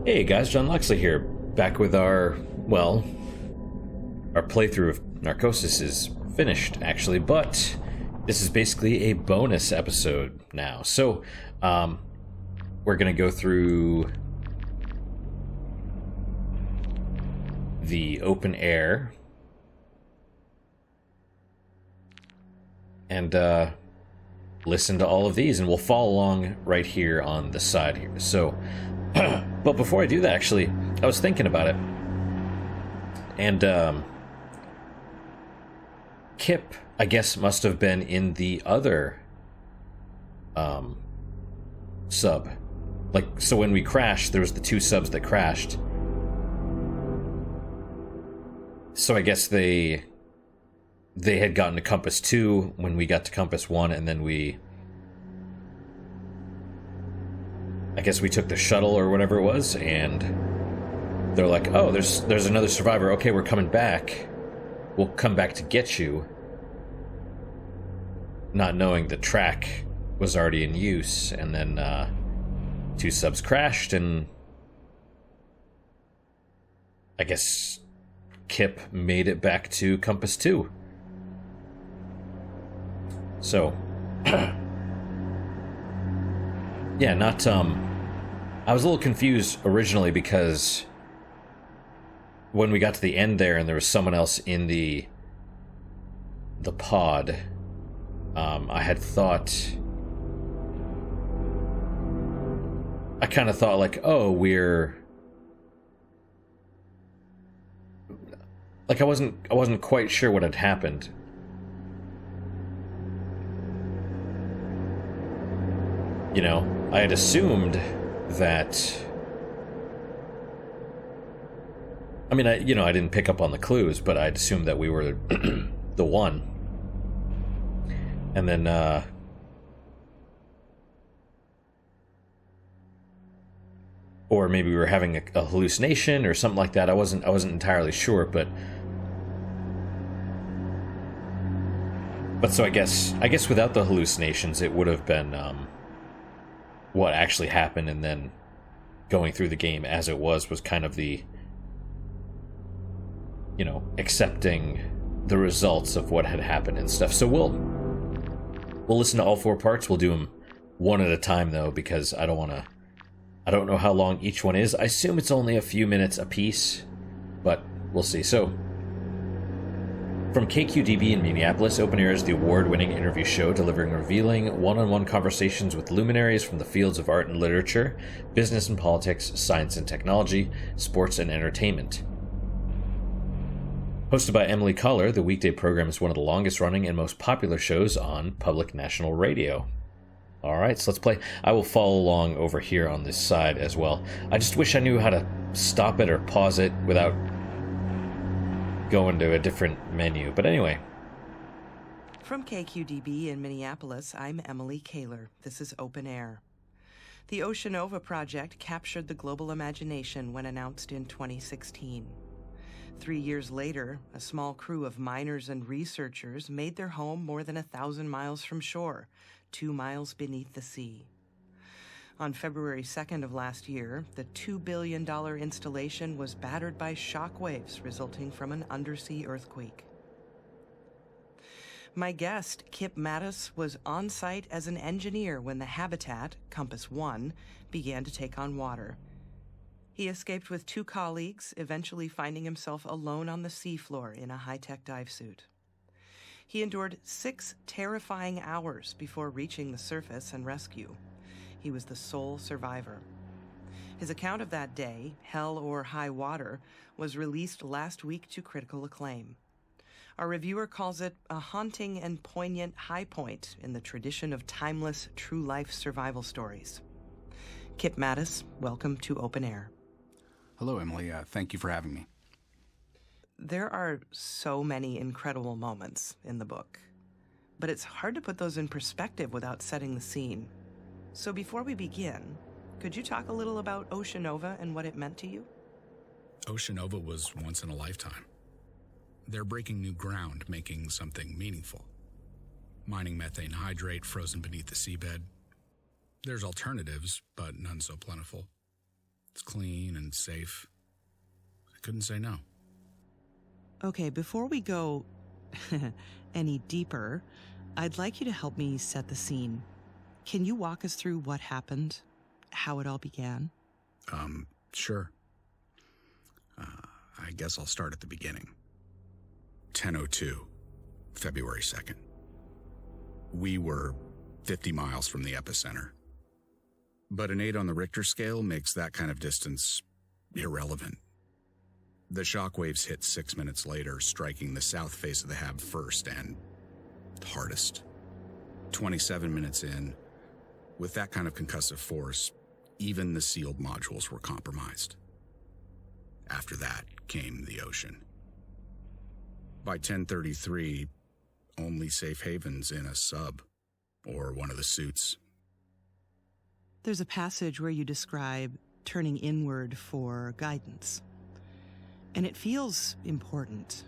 Hey guys, John Luxley here, back with our playthrough of Narcosis is finished, actually, but this is basically a bonus episode now. So, we're gonna go through the open air and listen to all of these, and we'll follow along right here on the side here. So, but before I do that, actually, I was thinking about it, and Kip, I guess, must have been in the other sub. Like, so when we crashed, there was the two subs that crashed. So I guess they had gotten to Compass 2 when we got to Compass 1, and then I guess we took the shuttle or whatever it was, and they're like, oh, there's another survivor. Okay, we're coming back. We'll come back to get you. Not knowing the track was already in use, and then two subs crashed, and I guess Kip made it back to Compass 2. So, yeah, not, I was a little confused originally because when we got to the end there and there was someone else in the pod, I had thought, I kind of thought like, oh, like I wasn't quite sure what had happened. You know, I had assumed that, I mean, I didn't pick up on the clues, but I'd assumed that we were the one. And then, or maybe we were having a hallucination or something like that. I wasn't entirely sure, but so I guess without the hallucinations, it would have been, what actually happened, and then going through the game as it was kind of the, accepting the results of what had happened and stuff. So we'll listen to all four parts. We'll do them one at a time, though, because I don't know how long each one is. I assume it's only a few minutes a piece, but we'll see. So, from KQDB in Minneapolis, Open Air is the award-winning interview show delivering revealing one-on-one conversations with luminaries from the fields of art and literature, business and politics, science and technology, sports and entertainment. Hosted by Emily Collar, the weekday program is one of the longest-running and most popular shows on public national radio. Alright, so let's play. I will follow along over here on this side as well. I just wish I knew how to stop it or pause it without going to a different menu. But anyway. From KQDB in Minneapolis, I'm Emily Kaler. This is Open Air. The Oceanova project captured the global imagination when announced in 2016. 3 years later, a small crew of miners and researchers made their home more than 1,000 miles from shore, 2 miles beneath the sea. On February 2nd of last year, the $2 billion installation was battered by shock waves resulting from an undersea earthquake. My guest, Kip Mattis, was on site as an engineer when the habitat, Compass 1, began to take on water. He escaped with 2 colleagues, eventually finding himself alone on the seafloor in a high-tech dive suit. He endured 6 terrifying hours before reaching the surface and rescue. He was the sole survivor. His account of that day, Hell or High Water, was released last week to critical acclaim. Our reviewer calls it a haunting and poignant high point in the tradition of timeless, true-life survival stories. Kip Mattis, welcome to Open Air. Hello, Emily. Thank you for having me. There are so many incredible moments in the book, but it's hard to put those in perspective without setting the scene. So before we begin, could you talk a little about Oceanova and what it meant to you? Oceanova was once in a lifetime. They're breaking new ground, making something meaningful. Mining methane hydrate frozen beneath the seabed. There's alternatives, but none so plentiful. It's clean and safe. I couldn't say no. Okay, before we go any deeper, I'd like you to help me set the scene. Can you walk us through what happened, how it all began? Sure. I guess I'll start at the beginning. 10:02, February 2nd. We were 50 miles from the epicenter. But an 8 on the Richter scale makes that kind of distance irrelevant. The shockwaves hit 6 minutes later, striking the south face of the hab first and hardest. 27 minutes in, with that kind of concussive force, even the sealed modules were compromised. After that came the ocean. By 10:33, only safe havens in a sub or one of the suits. There's a passage where you describe turning inward for guidance. And it feels important.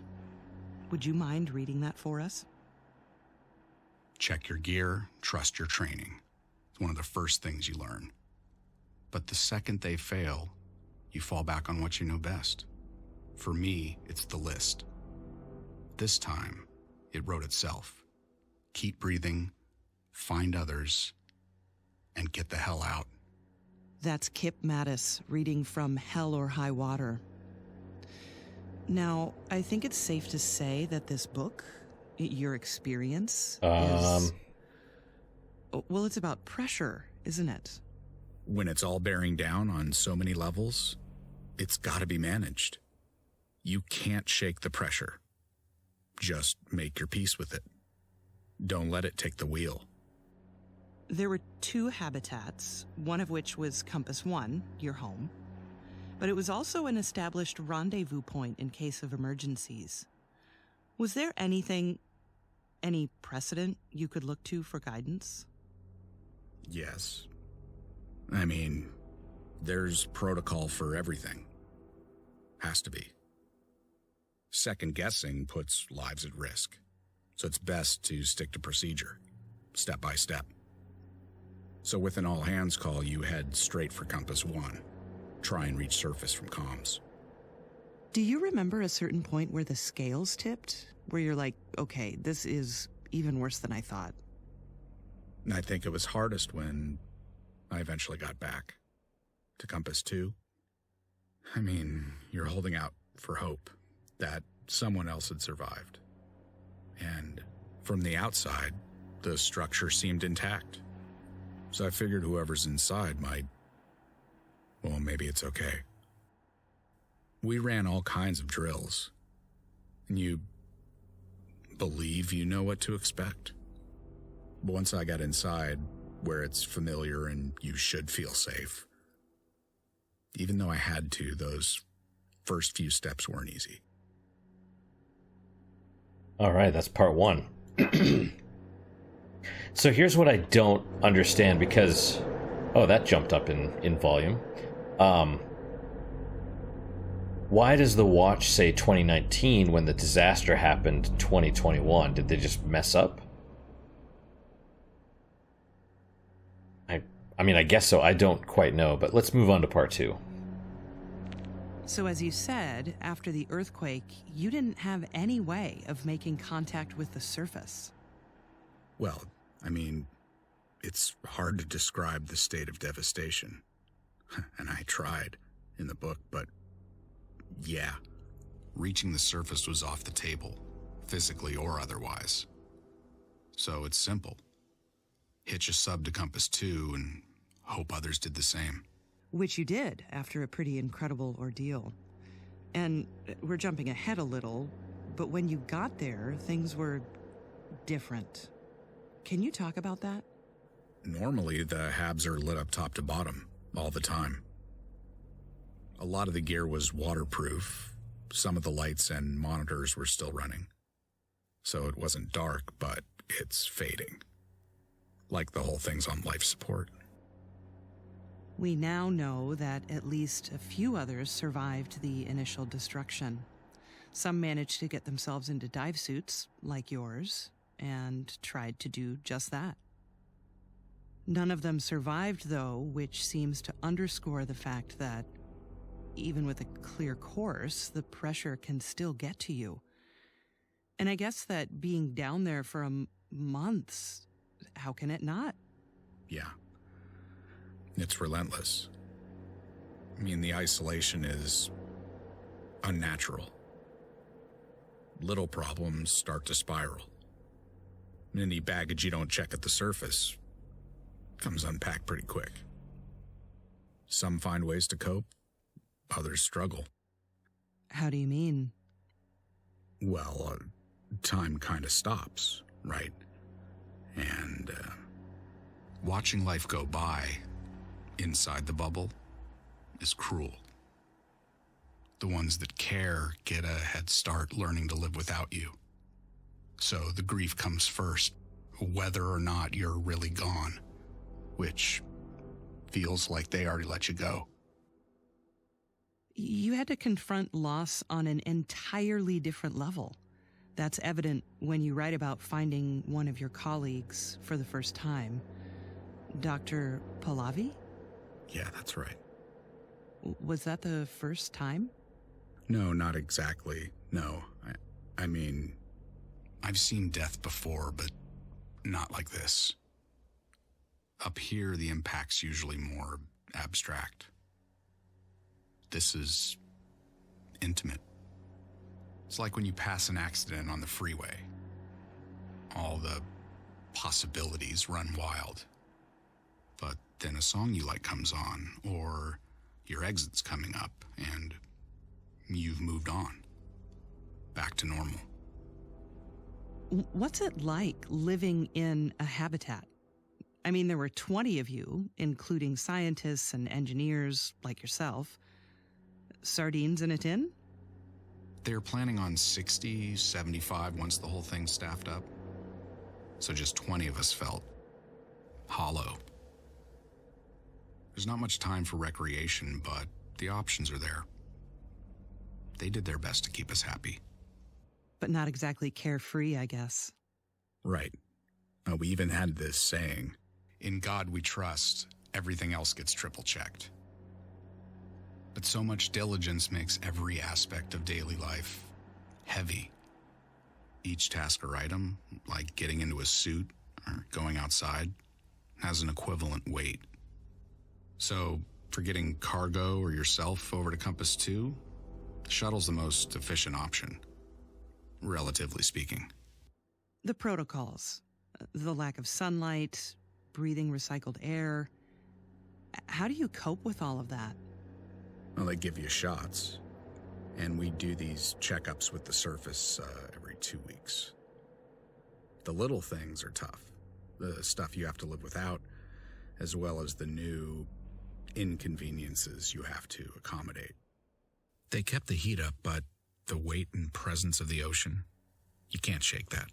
Would you mind reading that for us? Check your gear, trust your training. It's one of the first things you learn. But the second they fail, you fall back on what you know best. For me, it's the list. This time, it wrote itself. Keep breathing, find others, and get the hell out. That's Kip Mattis reading from Hell or High Water. Now, I think it's safe to say that this book, your experience, is... Well, it's about pressure, isn't it? When it's all bearing down on so many levels, it's got to be managed. You can't shake the pressure. Just make your peace with it. Don't let it take the wheel. There were 2 habitats, one of which was Compass 1, your home. But it was also an established rendezvous point in case of emergencies. Was there any precedent you could look to for guidance? Yes. I mean, there's protocol for everything. Has to be. Second guessing puts lives at risk, so it's best to stick to procedure, step by step. So with an all-hands call, you head straight for Compass 1. Try and reach surface from comms. Do you remember a certain point where the scales tipped? Where you're like, okay, this is even worse than I thought? I think it was hardest when I eventually got back to Compass 2. I mean, you're holding out for hope that someone else had survived. And from the outside, the structure seemed intact. So I figured whoever's inside might... Well, maybe it's okay. We ran all kinds of drills. And you believe you know what to expect. But once I got inside, where it's familiar and you should feel safe, even though I had to, those first few steps weren't easy. All right, that's part 1. So here's what I don't understand because... Oh, that jumped up in volume. Why does the watch say 2019 when the disaster happened 2021? Did they just mess up? I mean, I guess so. I don't quite know, but let's move on to part 2. So as you said, after the earthquake, you didn't have any way of making contact with the surface. Well, I mean, it's hard to describe the state of devastation. And I tried in the book, but yeah, reaching the surface was off the table, physically or otherwise. So it's simple. Hitch a sub to Compass 2 and hope others did the same. Which you did after a pretty incredible ordeal. And we're jumping ahead a little, but when you got there, things were different. Can you talk about that? Normally, the habs are lit up top to bottom, all the time. A lot of the gear was waterproof. Some of the lights and monitors were still running. So it wasn't dark, but it's fading. Like the whole thing's on life support. We now know that at least a few others survived the initial destruction. Some managed to get themselves into dive suits, like yours, and tried to do just that. None of them survived, though, which seems to underscore the fact that even with a clear course, the pressure can still get to you. And I guess that being down there for months, how can it not? Yeah. It's relentless. I mean, the isolation is unnatural. Little problems start to spiral. And any baggage you don't check at the surface comes unpacked pretty quick. Some find ways to cope, others struggle. How do you mean? Well, time kind of stops, right? And watching life go by inside the bubble is cruel. The ones that care get a head start learning to live without you. So the grief comes first, whether or not you're really gone, which feels like they already let you go. You had to confront loss on an entirely different level. That's evident when you write about finding one of your colleagues for the first time. Dr. Pahlavi? Yeah, that's right. Was that the first time? No, not exactly. No. I mean, I've seen death before, but not like this. Up here, the impact's usually more abstract. This is intimate. It's like when you pass an accident on the freeway. All the possibilities run wild. But then a song you like comes on, or your exit's coming up, and you've moved on. Back to normal. What's it like living in a habitat? I mean, there were 20 of you, including scientists and engineers like yourself. Sardines in a tin? They're planning on 60, 75 once the whole thing's staffed up. So just 20 of us felt hollow. There's not much time for recreation, but the options are there. They did their best to keep us happy. But not exactly carefree, I guess. Right. We even had this saying, "In God we trust, everything else gets triple checked." But so much diligence makes every aspect of daily life heavy. Each task or item, like getting into a suit or going outside, has an equivalent weight. So, for getting cargo or yourself over to Compass 2, the shuttle's the most efficient option, relatively speaking. The protocols, the lack of sunlight, breathing recycled air. How do you cope with all of that? Well, they give you shots, and we do these checkups with the surface every 2 weeks. The little things are tough, the stuff you have to live without, as well as the new inconveniences you have to accommodate. They kept the heat up, but the weight and presence of the ocean, you can't shake that.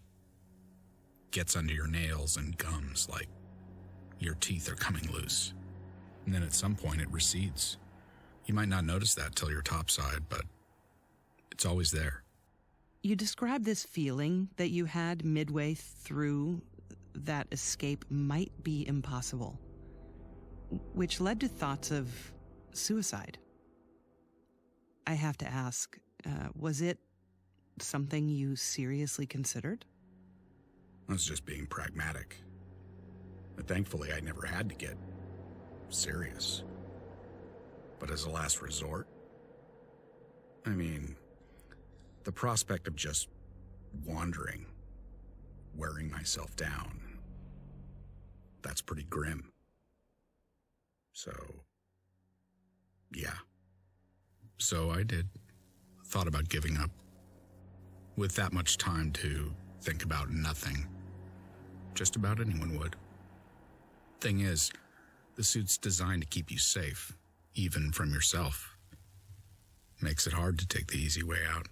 Gets under your nails and gums like your teeth are coming loose. And then at some point it recedes. You might not notice that till you're topside, but it's always there. You describe this feeling that you had midway through that escape might be impossible, which led to thoughts of suicide. I have to ask, was it something you seriously considered? I was just being pragmatic. But thankfully, I never had to get serious. But as a last resort, I mean, the prospect of just wandering, wearing myself down, that's pretty grim. So, yeah. So I did. Thought about giving up. With that much time to think about nothing, just about anyone would. Thing is, the suit's designed to keep you safe, even from yourself. Makes it hard to take the easy way out.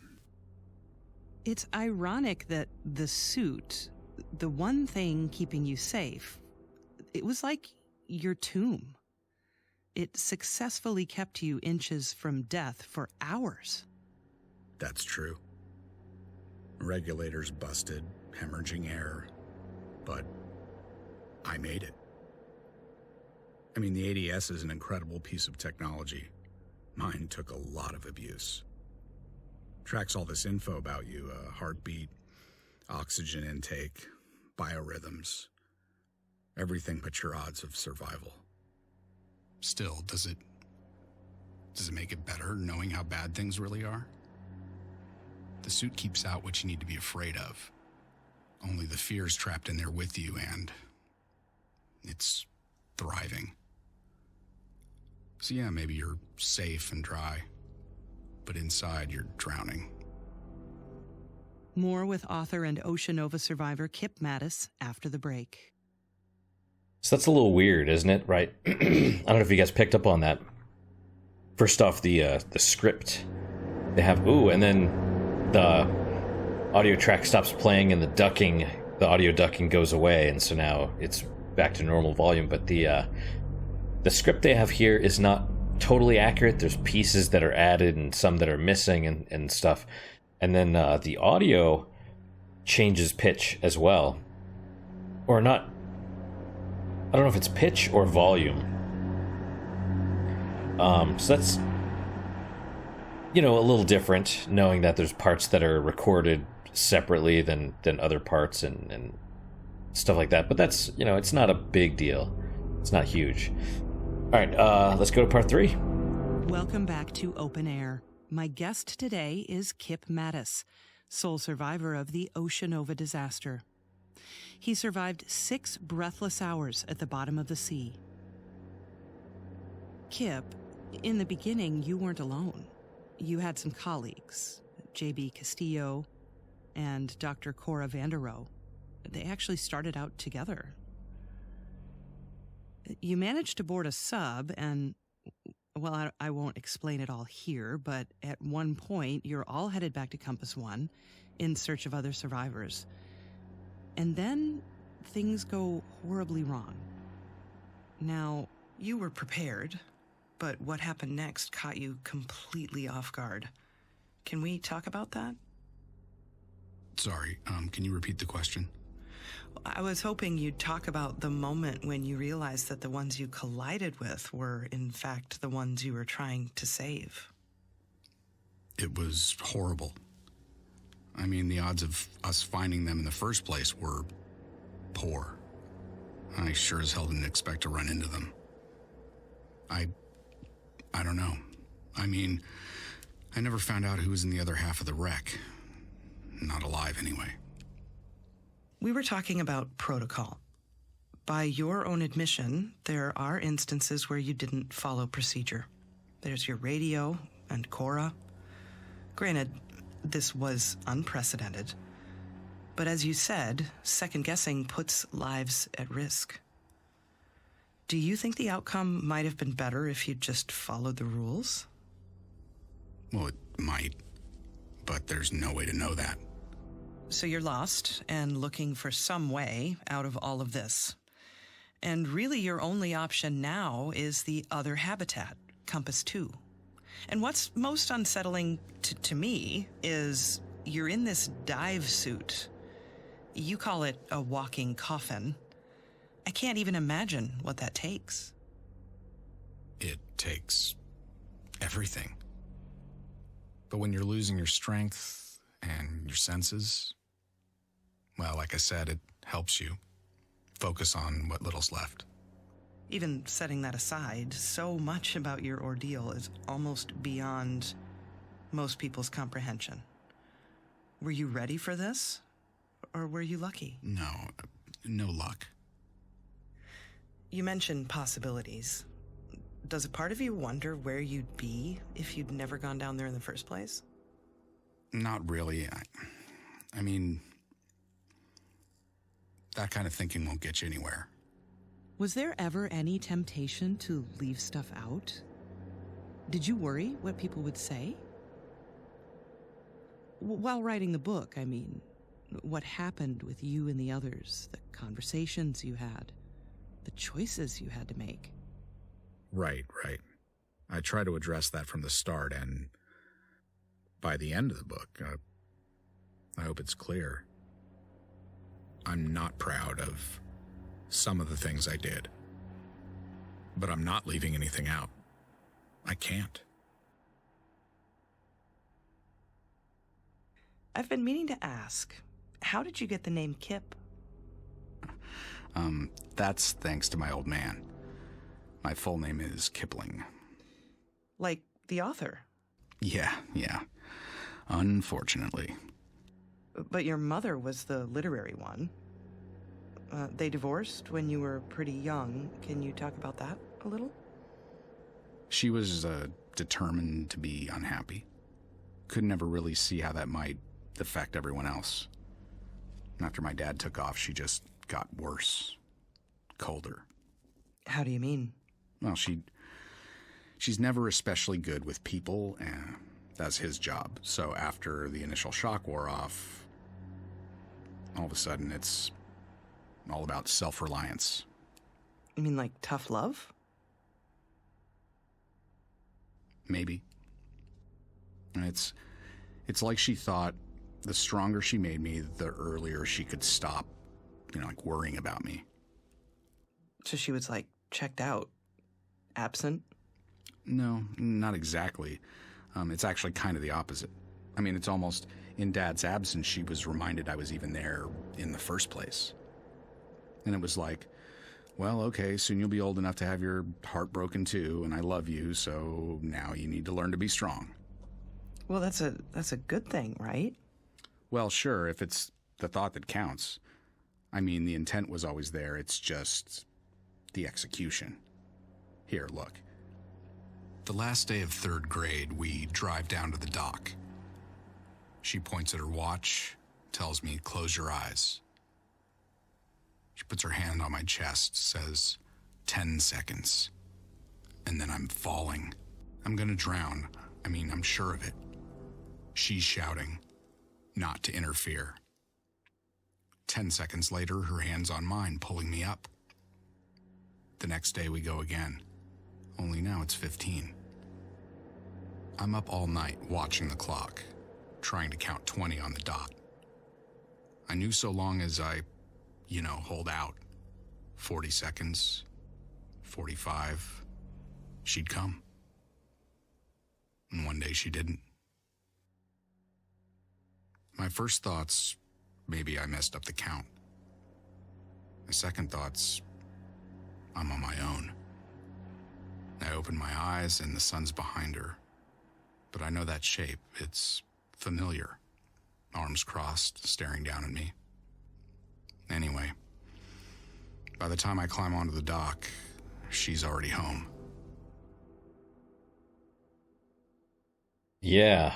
It's ironic that the suit, the one thing keeping you safe, it was like your tomb. It successfully kept you inches from death for hours. That's true. Regulators busted, hemorrhaging air, but I made it. I mean, the ADS is an incredible piece of technology, Mine took a lot of abuse. Tracks all this info about you, heartbeat, oxygen intake, biorhythms, everything but your odds of survival. Still, does it make it better knowing how bad things really are? The suit keeps out what you need to be afraid of. Only the fear's trapped in there with you, and it's thriving. So yeah, maybe you're safe and dry, but inside you're drowning. More with author and Oceanova survivor Kip Mattis after the break. So that's a little weird, isn't it? Right? I don't know if you guys picked up on that. First off, the script they have, and then the audio track stops playing and the audio ducking goes away, and so now it's back to normal volume. But the script they have here is not totally accurate. There's pieces that are added and some that are missing and stuff. And then the audio changes pitch as well. Or not. I don't know if it's pitch or volume. So that's, a little different, knowing that there's parts that are recorded separately than other parts and stuff like that. But that's, it's not a big deal. It's not huge. All right, let's go to part 3. Welcome back to Open Air. My guest today is Kip Mattis, sole survivor of the Oceanova disaster. He survived 6 breathless hours at the bottom of the sea. Kip, in the beginning, you weren't alone. You had some colleagues, J.B. Castillo and Dr. Cora Vanderoe. They actually started out together. You managed to board a sub and, well, I won't explain it all here, but at one point, you're all headed back to Compass 1 in search of other survivors. And then things go horribly wrong. Now, you were prepared, but what happened next caught you completely off guard. Can we talk about that? Sorry, can you repeat the question? I was hoping you'd talk about the moment when you realized that the ones you collided with were, in fact, the ones you were trying to save. It was horrible. I mean, the odds of us finding them in the first place were poor. I sure as hell didn't expect to run into them. I don't know. I mean, I never found out who was in the other half of the wreck. Not alive, anyway. We were talking about protocol. By your own admission, there are instances where you didn't follow procedure. There's your radio and Cora. Granted, this was unprecedented. But as you said, second-guessing puts lives at risk. Do you think the outcome might have been better if you'd just followed the rules? Well, it might. But there's no way to know that. So you're lost and looking for some way out of all of this. And really your only option now is the other habitat, Compass 2. And what's most unsettling to me is you're in this dive suit. You call it a walking coffin. I can't even imagine what that takes. It takes everything. But when you're losing your strength and your senses, well, like I said, it helps you focus on what little's left. Even setting that aside, so much about your ordeal is almost beyond most people's comprehension. Were you ready for this? Or were you lucky? No luck. You mentioned possibilities. Does a part of you wonder where you'd be if you'd never gone down there in the first place? Not really. I mean, that kind of thinking won't get you anywhere. Was there ever any temptation to leave stuff out? Did you worry what people would say? While writing the book, I mean, what happened with you and the others, the conversations you had, the choices you had to make. Right. I try to address that from the start, and by the end of the book, I hope it's clear. I'm not proud of some of the things I did, but I'm not leaving anything out. I can't. I've been meaning to ask, how did you get the name Kip? That's thanks to my old man. My full name is Kipling. Like the author? Yeah. Unfortunately. But your mother was the literary one. They divorced when you were pretty young. Can you talk about that a little? She was determined to be unhappy. Could never really see how that might affect everyone else. After my dad took off, she just got worse. Colder. How do you mean? Well, she's never especially good with people, and that's his job. So after the initial shock wore off, all of a sudden it's all about self-reliance. You mean like tough love? Maybe. And it's like she thought the stronger she made me, the earlier she could stop, like worrying about me. So she was like checked out, absent? No, not exactly. It's actually kind of the opposite. I mean, it's almost in Dad's absence, she was reminded I was even there in the first place. And it was like, well, okay, soon you'll be old enough to have your heart broken too, and I love you, so now you need to learn to be strong. Well, that's a good thing, right? Well, sure, if it's the thought that counts. I mean, the intent was always there, it's just the execution. Here, look. The last day of 3rd grade, we drive down to the dock. She points at her watch, tells me, close your eyes. She puts her hand on my chest, says, 10 seconds. And then I'm falling. I'm gonna drown. I mean, I'm sure of it. She's shouting, not to interfere. 10 seconds later, her hand's on mine, pulling me up. The next day we go again, only now it's 15. I'm up all night watching the clock, trying to count 20 on the dot. I knew so long as I, hold out, 40 seconds, 45, she'd come. And one day she didn't. My first thoughts, maybe I messed up the count. My second thoughts, I'm on my own. I open my eyes and the sun's behind her. But I know that shape. It's familiar. Arms crossed, staring down at me. Anyway, by the time I climb onto the dock, she's already home. Yeah.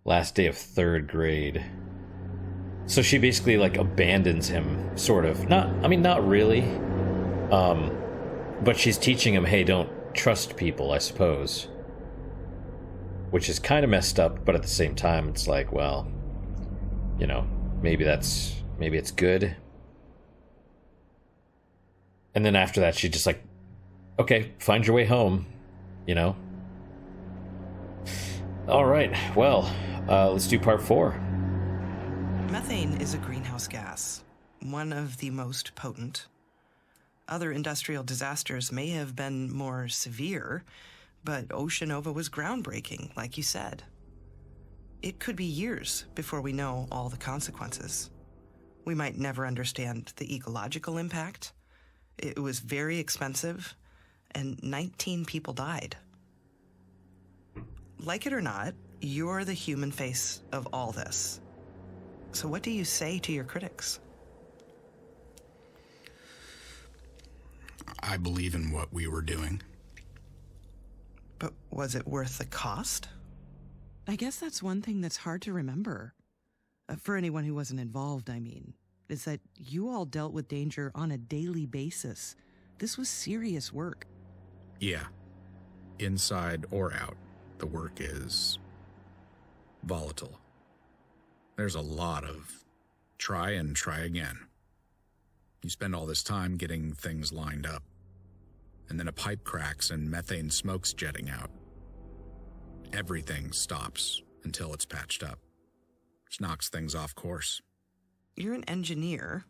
Last day of 3rd grade. So she basically abandons him, sort of. Not really. But she's teaching him, hey, don't trust people, I suppose. Which is kind of messed up, but at the same time, it's like, well, maybe it's good. And then after that, she's just like, okay, find your way home, All right, well, let's do part 4. Methane is a greenhouse gas, one of the most potent. Other industrial disasters may have been more severe, but Ocean Nova was groundbreaking, like you said. It could be years before we know all the consequences. We might never understand the ecological impact. It was very expensive, and 19 people died. Like it or not, you're the human face of all this. So what do you say to your critics? I believe in what we were doing. But was it worth the cost? I guess that's one thing that's hard to remember. For anyone who wasn't involved, I mean, is that you all dealt with danger on a daily basis. This was serious work. Yeah. Inside or out, the work is volatile. There's a lot of try and try again. You spend all this time getting things lined up, and then a pipe cracks and methane smoke's jetting out. Everything stops until it's patched up, which knocks things off course. You're an engineer.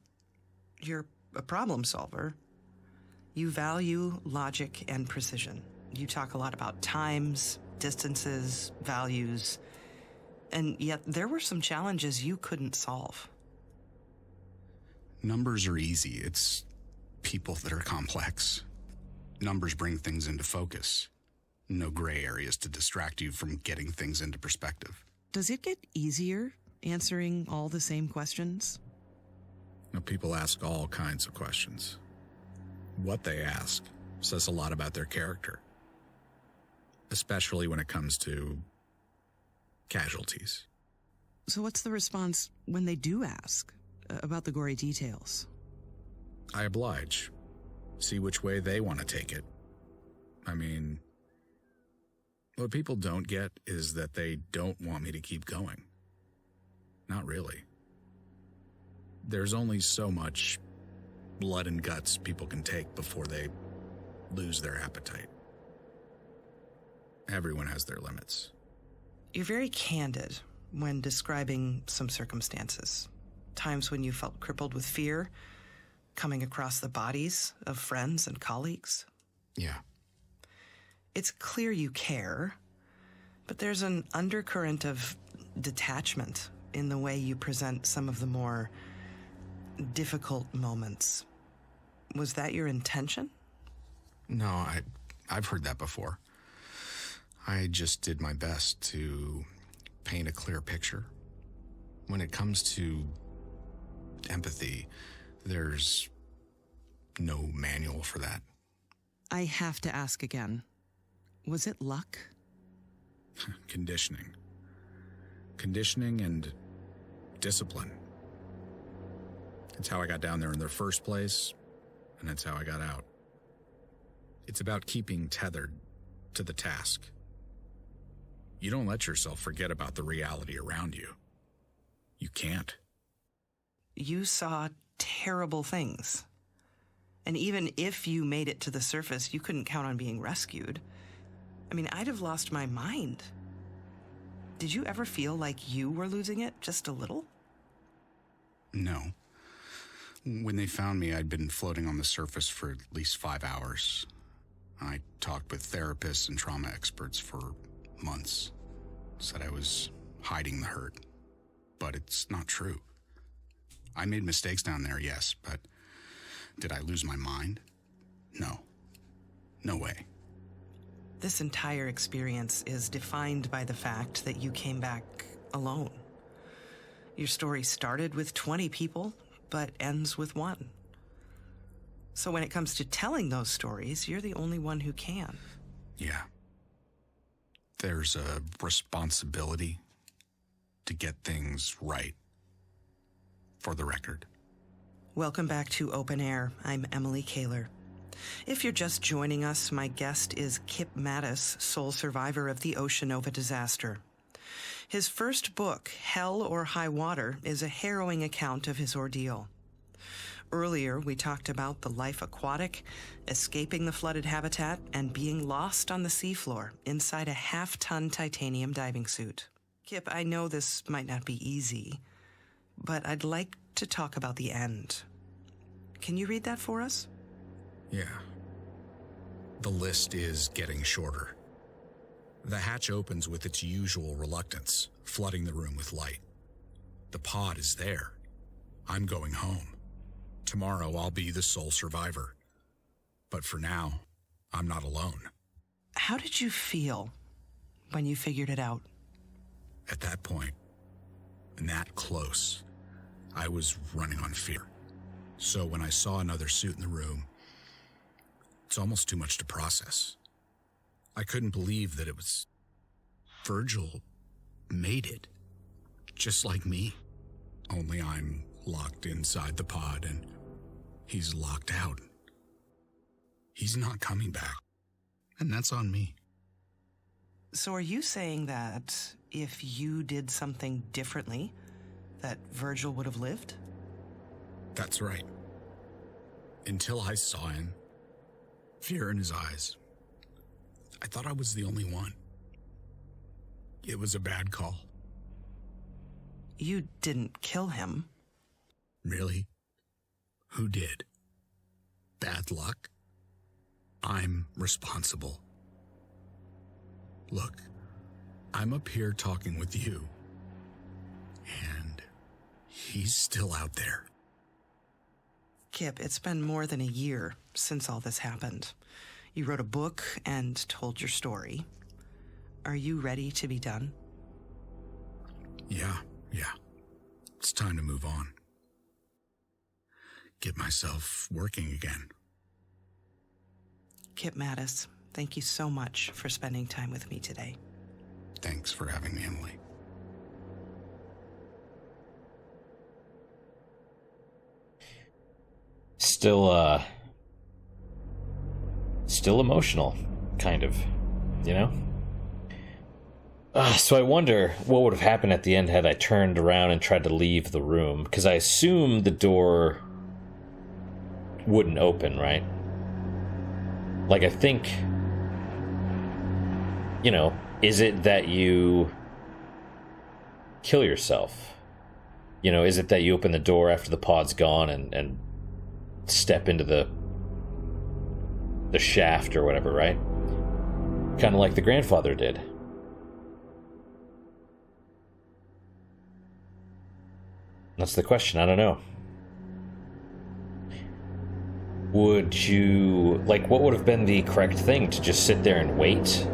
You're a problem solver. You value logic and precision. You talk a lot about times, distances, values, and yet there were some challenges you couldn't solve. Numbers are easy. It's people that are complex. Numbers bring things into focus. No gray areas to distract you from getting things into perspective. Does it get easier answering all the same questions? Now, people ask all kinds of questions. What they ask says a lot about their character, especially when it comes to casualties. So what's the response when they do ask about the gory details? I oblige. See which way they want to take it. I mean, what people don't get is that they don't want me to keep going. Not really. There's only so much blood and guts people can take before they lose their appetite. Everyone has their limits. You're very candid when describing some circumstances. Times when you felt crippled with fear, coming across the bodies of friends and colleagues. Yeah. It's clear you care, but there's an undercurrent of detachment in the way you present some of the more difficult moments. Was that your intention? No, I've heard that before. I just did my best to paint a clear picture. When it comes to empathy, there's no manual for that. I have to ask again. Was it luck? Conditioning. Conditioning and discipline. It's how I got down there in the first place, and it's how I got out. It's about keeping tethered to the task. You don't let yourself forget about the reality around you. You can't. You saw terrible things. And even if you made it to the surface, you couldn't count on being rescued. I mean, I'd have lost my mind. Did you ever feel like you were losing it just a little? No. When they found me, I'd been floating on the surface for at least 5 hours. I talked with therapists and trauma experts for months. Said I was hiding the hurt. But it's not true. I made mistakes down there, yes, but did I lose my mind? No. No way. This entire experience is defined by the fact that you came back alone. Your story started with 20 people, but ends with 1. So when it comes to telling those stories, you're the only one who can. Yeah. There's a responsibility to get things right. For the record. Welcome back to Open Air. I'm Emily Kaler. If you're just joining us, my guest is Kip Mattis, sole survivor of the Ocean Nova disaster. His first book, Hell or High Water, is a harrowing account of his ordeal. Earlier, we talked about the life aquatic, escaping the flooded habitat, and being lost on the seafloor inside a half-ton titanium diving suit. Kip, I know this might not be easy, but I'd like to talk about the end. Can you read that for us? Yeah. The list is getting shorter. The hatch opens with its usual reluctance, flooding the room with light. The pod is there. I'm going home. Tomorrow I'll be the sole survivor. But for now, I'm not alone. How did you feel when you figured it out? At that point, and that close, I was running on fear. So when I saw another suit in the room, it's almost too much to process. I couldn't believe that it was... Virgil made it. Just like me. Only I'm locked inside the pod and he's locked out. He's not coming back. And that's on me. So are you saying that if you did something differently, that Virgil would have lived? That's right. Until I saw him, fear in his eyes, I thought I was the only one. It was a bad call. You didn't kill him. Really? Who did? Bad luck? I'm responsible. Look, I'm up here talking with you, and he's still out there. Kip, it's been more than a year since all this happened. You wrote a book and told your story. Are you ready to be done? Yeah. It's time to move on. Get myself working again. Kip Mattis, thank you so much for spending time with me today. Thanks for having me, Emily. Still emotional, kind of, you know? So I wonder what would have happened at the end had I turned around and tried to leave the room, because I assume the door wouldn't open, right? Like, I think, you know, is it that you kill yourself? You know, is it that you open the door after the pod's gone and step into the shaft or whatever, right? Kind of like the grandfather did. That's the question. I don't know. Would you... like, what would have been the correct thing? To just sit there and wait?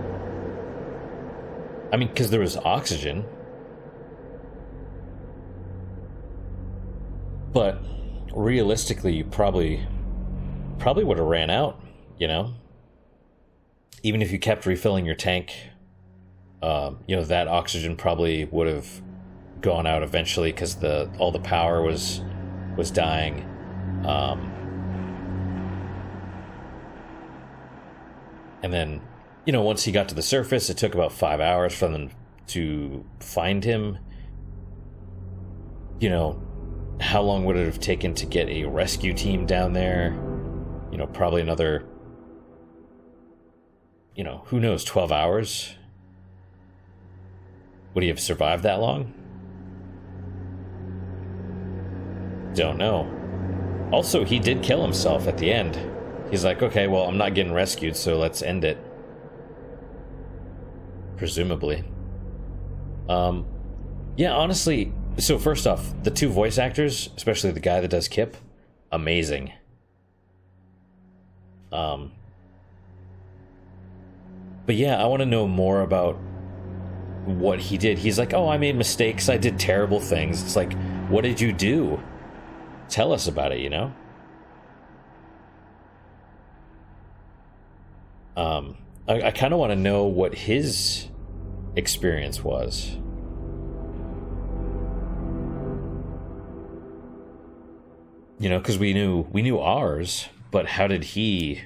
I mean, because there was oxygen. But realistically, you probably would have ran out, you know? Even if you kept refilling your tank, you know, that oxygen probably would have gone out eventually because all the power was dying. And then, you know, once he got to the surface, it took about 5 hours for them to find him. You know, how long would it have taken to get a rescue team down there? You know, probably another, you know, who knows, 12 hours? Would he have survived that long? Don't know. Also, he did kill himself at the end. He's like, okay, well, I'm not getting rescued, so let's end it. Presumably. Yeah, honestly, so first off, the two voice actors, especially the guy that does Kip, amazing. But yeah, I want to know more about what he did. He's like, oh, I made mistakes, I did terrible things. It's like, what did you do? Tell us about it, you know? I kind of want to know what his experience was. You know, because we knew ours, but how did he...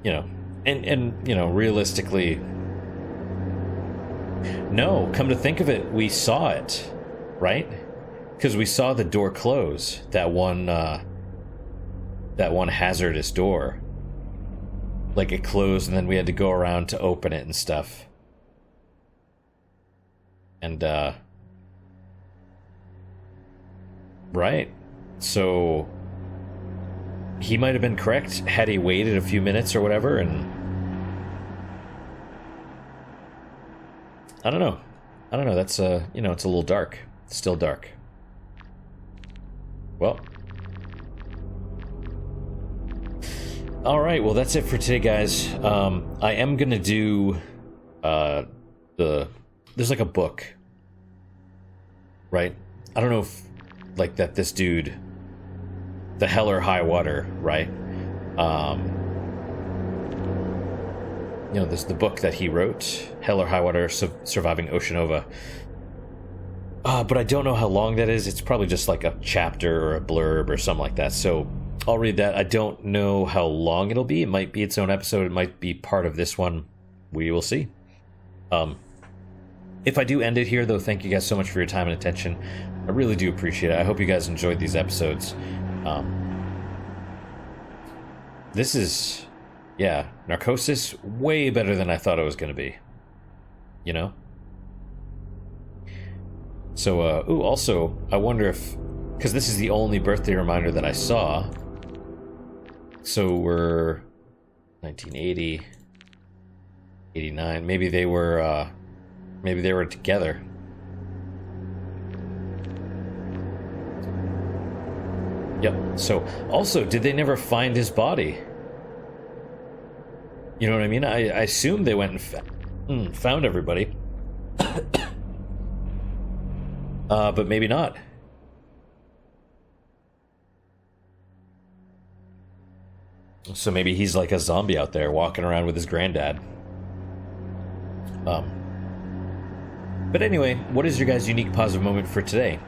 You know, and you know, realistically... No, come to think of it, we saw it, right? Because we saw the door close, that one hazardous door. Like, it closed and then we had to go around to open it and stuff. And, right. So, he might have been correct had he waited a few minutes or whatever, and... I don't know. That's, you know, it's a little dark. It's still dark. Well... Alright, well that's it for today, guys. I am gonna do there's like a book, right? I don't know if like that this dude, the Hell or High Water, right? You know, this is the book that he wrote, Hell or High Water, Surviving Oceanova. But I don't know how long that is. It's probably just like a chapter or a blurb or something like that. So I'll read that. I don't know how long it'll be. It might be its own episode. It might be part of this one. We will see. If I do end it here, though, thank you guys so much for your time and attention. I really do appreciate it. I hope you guys enjoyed these episodes. This is, yeah, Narcosis, way better than I thought it was going to be. You know? So, also, I wonder if, because this is the only birthday reminder that I saw, so we're 1980, 89. Maybe they were together. Yep. So, also, did they never find his body? You know what I mean? I assume they went and found everybody. But maybe not. So maybe he's like a zombie out there walking around with his granddad. But anyway, what is your guys' unique positive moment for today?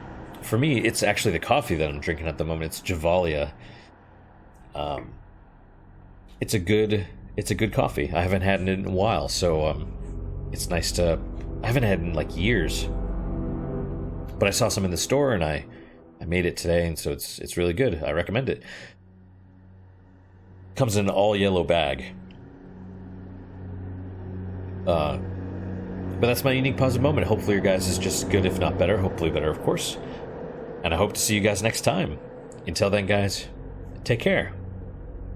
For me, it's actually the coffee that I'm drinking at the moment. It's Javalia. It's a good coffee. I haven't had it in a while, so it's nice to. I haven't had it in like years. But I saw some in the store, and I made it today, and so it's really good. I recommend it. Comes in an all yellow bag. But that's my unique positive moment. Hopefully your guys is just good, if not better. Hopefully better, of course. And I hope to see you guys next time. Until then, guys, take care.